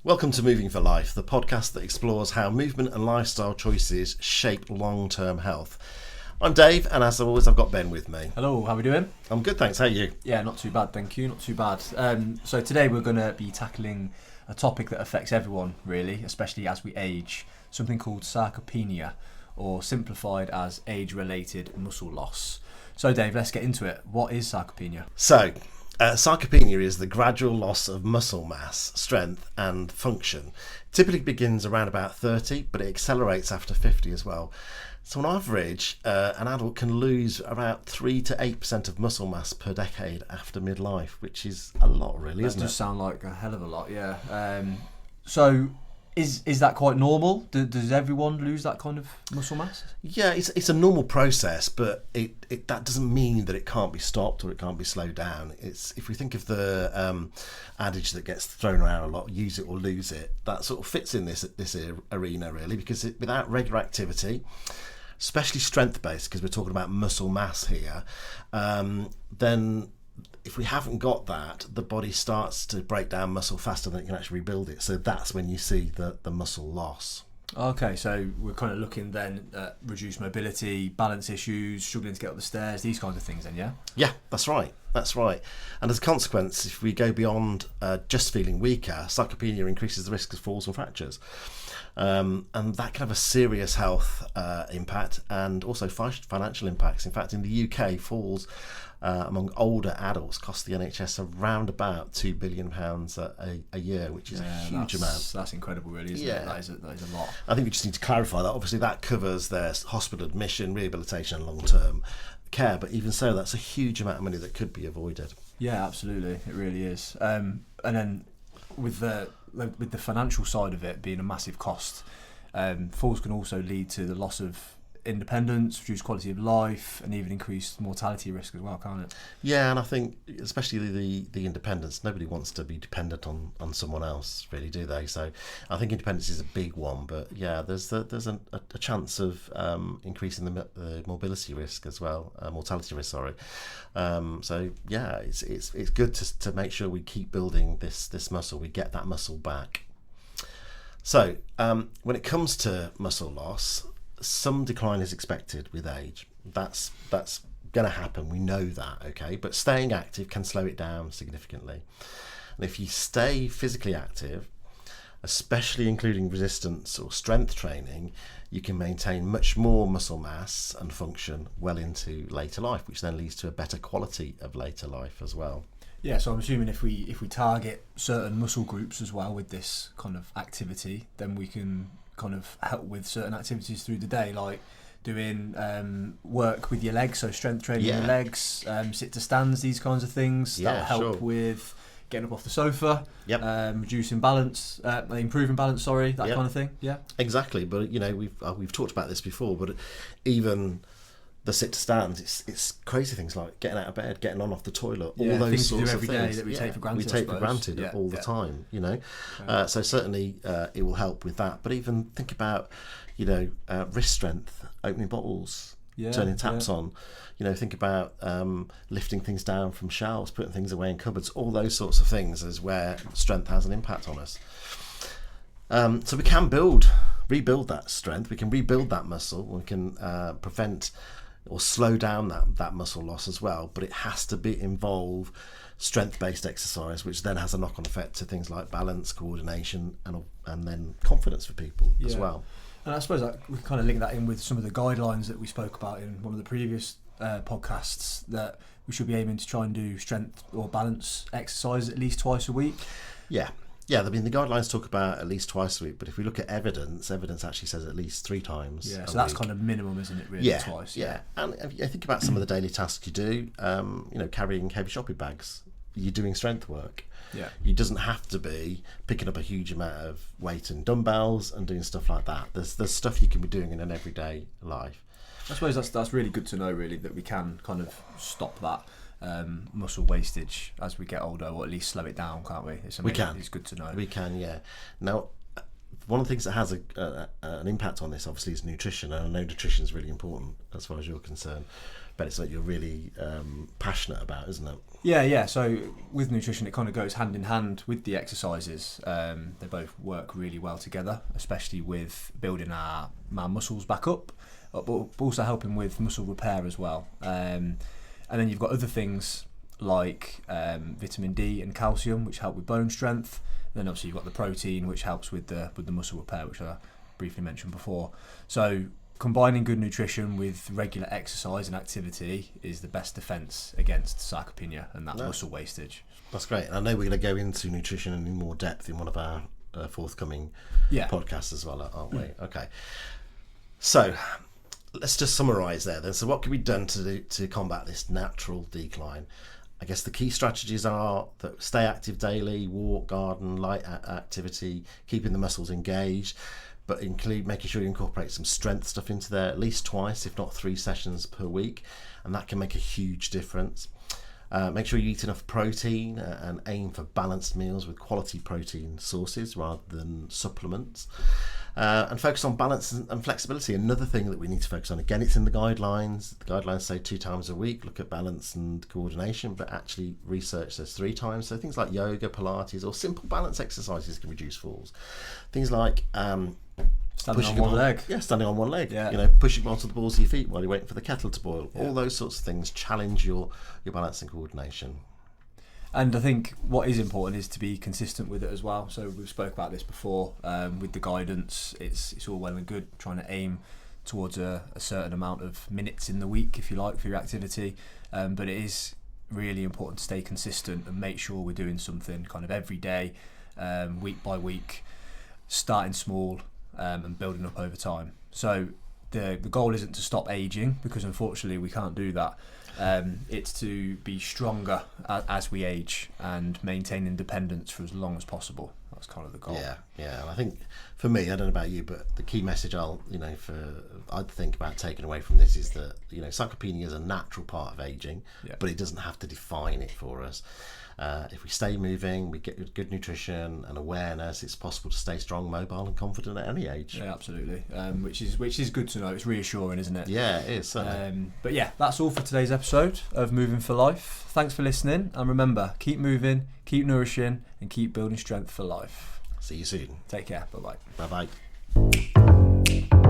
Welcome to Moving for Life, the podcast that explores how movement and lifestyle choices shape long-term health. I'm Dave, and as always, I've got Ben with me. Hello, how are we doing? I'm good, thanks. How are you? Yeah, not too bad, thank you. Not too bad. So today we're going to be tackling a topic that affects everyone, really, especially as we age, something called sarcopenia, or simplified as age-related muscle loss. So Dave, let's get into it. What is sarcopenia? Sarcopenia is the gradual loss of muscle mass, strength and function. Typically begins around about 30, but it accelerates after 50 as well. So on average, an adult can lose about 3 to 8% of muscle mass per decade after midlife, which is a lot really, isn't it? That does sound like a hell of a lot, yeah. So is that quite normal? Does everyone lose that kind of muscle mass? Yeah, it's a normal process, but it that doesn't mean that it can't be stopped or it can't be slowed down. It's, if we think of the adage that gets thrown around a lot, use it or lose it, that sort of fits in this arena really, because without regular activity, especially strength-based, because we're talking about muscle mass here, then if we haven't got that, the body starts to break down muscle faster than it can actually rebuild it. So that's when you see the muscle loss. Okay, so we're kind of looking then at reduced mobility, balance issues, struggling to get up the stairs, these kinds of things then, yeah? Yeah, that's right. And as a consequence, if we go beyond just feeling weaker, sarcopenia increases the risk of falls and fractures. And that can have a serious health impact and also financial impacts. In fact, in the UK, falls among older adults cost the NHS around about £2 billion a year, which is a huge amount. That's incredible, really, isn't it? That is a lot. I think we just need to clarify that. Obviously, that covers their hospital admission, rehabilitation, and long-term care. But even so, that's a huge amount of money that could be avoided. Yeah, absolutely, it really is. And then with the financial side of it being a massive cost, falls can also lead to the loss of independence, reduced quality of life, and even increased mortality risk as well, can't it? Yeah, and I think especially the independence, nobody wants to be dependent on someone else, really, do they? So I think independence is a big one, but yeah, there's a chance of increasing the mobility risk as well, mortality risk, sorry. So yeah, it's good to make sure we keep building this muscle, we get that muscle back. So when it comes to muscle loss, some decline is expected with age. That's going to happen. We know that, okay? But staying active can slow it down significantly. And if you stay physically active, especially including resistance or strength training, you can maintain much more muscle mass and function well into later life, which then leads to a better quality of later life as well. Yeah, so I'm assuming if we target certain muscle groups as well with this kind of activity, then we can kind of help with certain activities through the day, like doing work with your legs, so strength training your legs, sit to stands, these kinds of things. That'll help with getting up off the sofa, reducing balance, improving balance, that kind of thing. Yeah, exactly. But you know, we've talked about this before, but even the sit to stand, it's crazy things like getting out of bed, getting on off the toilet, all those sorts of things that we take for granted. We take for granted all the time, you know. So certainly it will help with that. But even think about, you know, wrist strength, opening bottles, turning taps on. You know, think about lifting things down from shelves, putting things away in cupboards. All those sorts of things is where strength has an impact on us. So we can rebuild that strength. We can rebuild that muscle. We can prevent or slow down that muscle loss as well, but it has to involve strength-based exercise, which then has a knock-on effect to things like balance, coordination, and then confidence for people as well. And I suppose that we kind of link that in with some of the guidelines that we spoke about in one of the previous podcasts, that we should be aiming to try and do strength or balance exercise at least twice a week. Yeah, I mean, the guidelines talk about at least twice a week, but if we look at evidence actually says at least 3 times. Yeah, so that's kind of minimum, isn't it, really, twice? Yeah, and if you think about some of the daily tasks you do, you know, carrying heavy shopping bags, you're doing strength work. Yeah. It doesn't have to be picking up a huge amount of weight and dumbbells and doing stuff like that. There's stuff you can be doing in an everyday life. I suppose that's really good to know, really, that we can kind of stop that muscle wastage as we get older, or at least slow it down, can't we? We can. It's good to know. We can, yeah. Now, one of the things that has an impact on this, obviously, is nutrition. And I know nutrition is really important as far as you're concerned, but it's something you're really passionate about, isn't it? Yeah. So with nutrition, it kind of goes hand in hand with the exercises. They both work really well together, especially with building our muscles back up, but also helping with muscle repair as well. And then you've got other things like vitamin D and calcium, which help with bone strength. And then obviously you've got the protein, which helps with the muscle repair, which I briefly mentioned before. So combining good nutrition with regular exercise and activity is the best defence against sarcopenia and that muscle wastage. That's great. I know we're going to go into nutrition in more depth in one of our forthcoming podcasts as well, aren't we? Okay. So let's just summarise there then. So what can be done to combat this natural decline? I guess the key strategies are that stay active daily, walk, garden, light activity, keeping the muscles engaged, but include making sure you incorporate some strength stuff into there at least twice, if not 3 sessions per week, and that can make a huge difference. Make sure you eat enough protein and aim for balanced meals with quality protein sources rather than supplements. And focus on balance and flexibility. Another thing that we need to focus on, again, it's in the guidelines. The guidelines say 2 times a week, look at balance and coordination, but actually research says 3 times. So things like yoga, Pilates, or simple balance exercises can reduce falls. Things like standing on one leg. Yeah, standing on one leg. Yeah. You know, pushing onto the balls of your feet while you're waiting for the kettle to boil. Yeah. All those sorts of things challenge your balance and coordination. And I think what is important is to be consistent with it as well. So we've spoke about this before with the guidance. It's all well and good trying to aim towards a certain amount of minutes in the week, if you like, for your activity. But it is really important to stay consistent and make sure we're doing something kind of every day, week by week, starting small and building up over time. So the goal isn't to stop aging, because unfortunately we can't do that. It's to be stronger as we age and maintain independence for as long as possible. That's kind of the goal. Yeah. And I think for me, I don't know about you, but the key message I'd think about taking away from this is that, sarcopenia is a natural part of aging, but it doesn't have to define it for us. If we stay moving, we get good nutrition and awareness, it's possible to stay strong, mobile and confident at any age. Yeah, absolutely. Which is good to know. It's reassuring, isn't it? Yeah, it is, certainly. But yeah, that's all for today's episode of Moving for Life. Thanks for listening, and remember, keep moving, keep nourishing, and keep building strength for life. See you soon. Take care. Bye-bye. Bye-bye.